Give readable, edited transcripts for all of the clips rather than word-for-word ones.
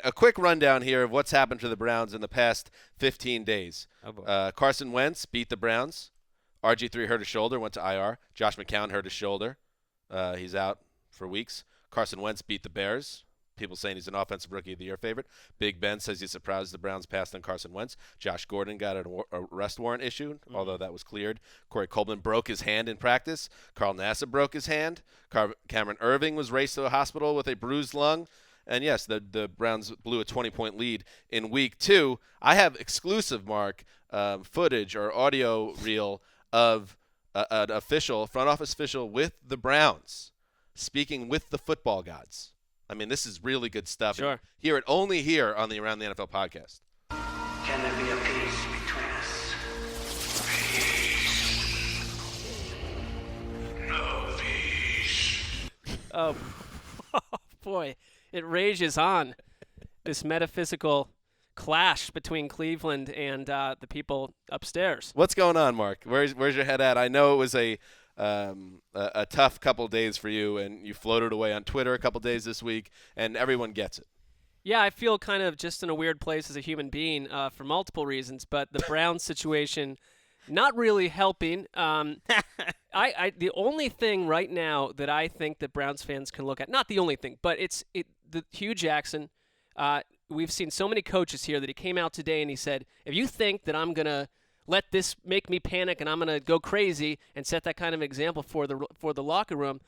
A quick rundown here of what's happened to the Browns in the past 15 days. Oh boy. Carson Wentz beat the Browns. RG3 hurt his shoulder, went to IR. Josh McCown hurt his shoulder. He's out for weeks. Carson Wentz beat the Bears. People saying he's an offensive rookie of the year favorite. Big Ben says he's surprised the Browns passed on Carson Wentz. Josh Gordon got an arrest warrant issued, although that was cleared. Corey Coleman broke his hand in practice. Carl Nassib broke his hand. Cameron Irving was raced to the hospital with a bruised lung. And yes, the Browns blew a 20-point lead in week 2. I have exclusive, Mark, footage or audio reel of an official, front office official with the Browns speaking with the football gods. I mean, this is really good stuff. Sure. Hear it only here on the Around the NFL podcast. Can there be a peace between us? Peace. No peace. Oh, boy. It rages on, this metaphysical clash between Cleveland and the people upstairs. What's going on, Mark? Where's your head at? I know it was a tough couple days for you, and you floated away on Twitter a couple days this week, and everyone gets it. Yeah, I feel kind of just in a weird place as a human being for multiple reasons, but the Browns situation not really helping. The only thing right now that I think that Browns fans can look at, not the only thing, but the Hugh Jackson. We've seen so many coaches here that he came out today and he said, if you think that I'm going to let this make me panic and I'm going to go crazy and set that kind of example for the locker room,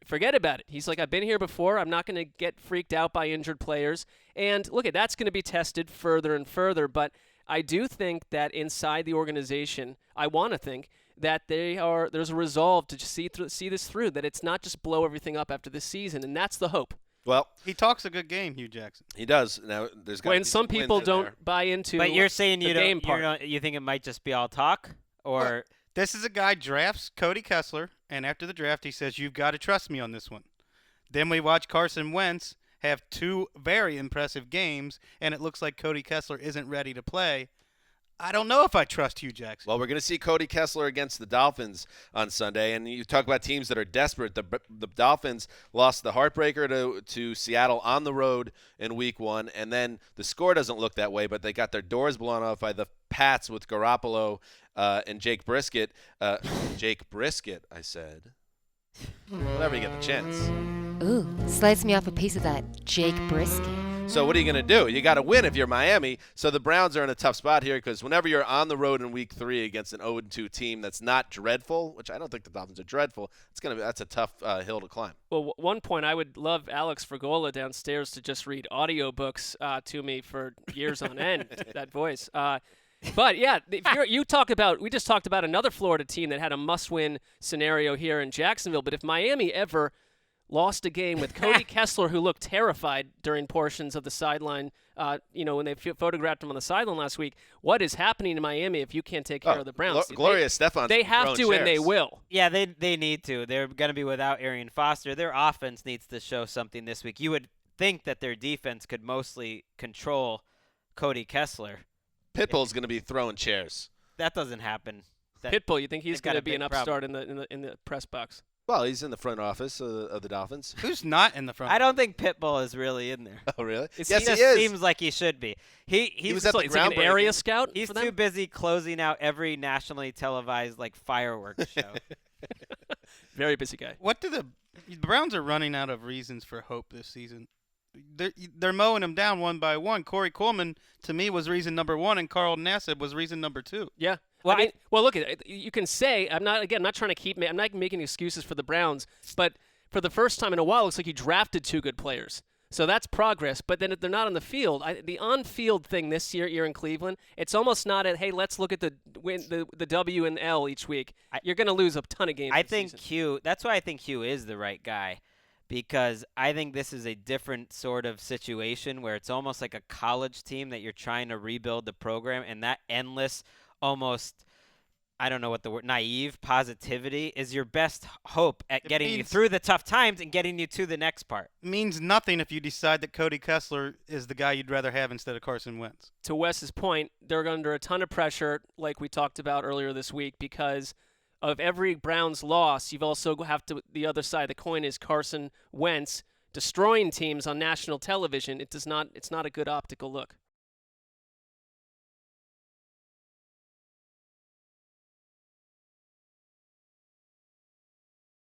forget about it. He's like, I've been here before. I'm not going to get freaked out by injured players. And look, that's going to be tested further and further. But I do think that inside the organization, I want to think that there's a resolve to just see this through, that it's not just blow everything up after this season, and that's the hope. Well, he talks a good game, Hugh Jackson. He does. Now, there's got when some people don't buy into But you're saying the game part. you think it might just be all talk? Or Well, this is a guy drafts Cody Kessler, and after the draft he says, you've got to trust me on this one. Then we watch Carson Wentz have 2 very impressive games, and it looks like Cody Kessler isn't ready to play. I don't know if I trust Hugh Jackson. Well, we're going to see Cody Kessler against the Dolphins on Sunday, and you talk about teams that are desperate. The Dolphins lost the heartbreaker to Seattle on the road in Week 1, and then the score doesn't look that way, but they got their doors blown off by the Pats with Garoppolo and Jake Brisket. Jake Brisket, I said. Whenever you get the chance. Ooh, slice me off a piece of that Jake Brisket. So what are you going to do? You got to win if you're Miami. So the Browns are in a tough spot here because whenever you're on the road in Week 3 against an 0-2 team that's not dreadful, which I don't think the Dolphins are dreadful, that's a tough hill to climb. Well, one point, I would love Alex Fergola downstairs to just read audiobooks to me for years on end, that voice. But, yeah, we just talked about another Florida team that had a must-win scenario here in Jacksonville, but if Miami ever lost a game with Cody Kessler, who looked terrified during portions of the sideline, when they photographed him on the sideline last week. What is happening in Miami if you can't take care of the Browns? Gloria Estefan. They have to, and they will. Yeah, they need to. They're going to be without Arian Foster. Their offense needs to show something this week. You would think that their defense could mostly control Cody Kessler. Pitbull's going to be throwing chairs. That doesn't happen. Pitbull, you think he's going to be an upstart problem. in the press box? Well, he's in the front office of the Dolphins. Who's not in the front? I don't think Pitbull is really in there. Oh, really? Yes, he he is. Seems like he should be. He was at the like an area scout. He's for them? too busy closing out every nationally televised fireworks show. Very busy guy. What do the Browns are running out of reasons for hope this season? They're mowing them down one by one. Corey Coleman, to me, was reason number 1, and Carl Nassib was reason number 2. Yeah. Well, look, you can say I'm not making excuses for the Browns, but for the first time in a while, it looks like you drafted 2 good players. So that's progress. But then if they're not on the field, the on-field thing this year in Cleveland, it's almost not hey, let's look at the W and L each week. You're going to lose a ton of games. I think Hugh. That's why I think Hugh is the right guy. Because I think this is a different sort of situation where it's almost like a college team that you're trying to rebuild the program, and that endless, almost, I don't know what the word, naive positivity is your best hope at getting you through the tough times and getting you to the next part. It means nothing if you decide that Cody Kessler is the guy you'd rather have instead of Carson Wentz. To Wes's point, they're under a ton of pressure, like we talked about earlier this week, because of every Browns loss, you've also have to, the other side of the coin is Carson Wentz destroying teams on national television, it's not a good optical look.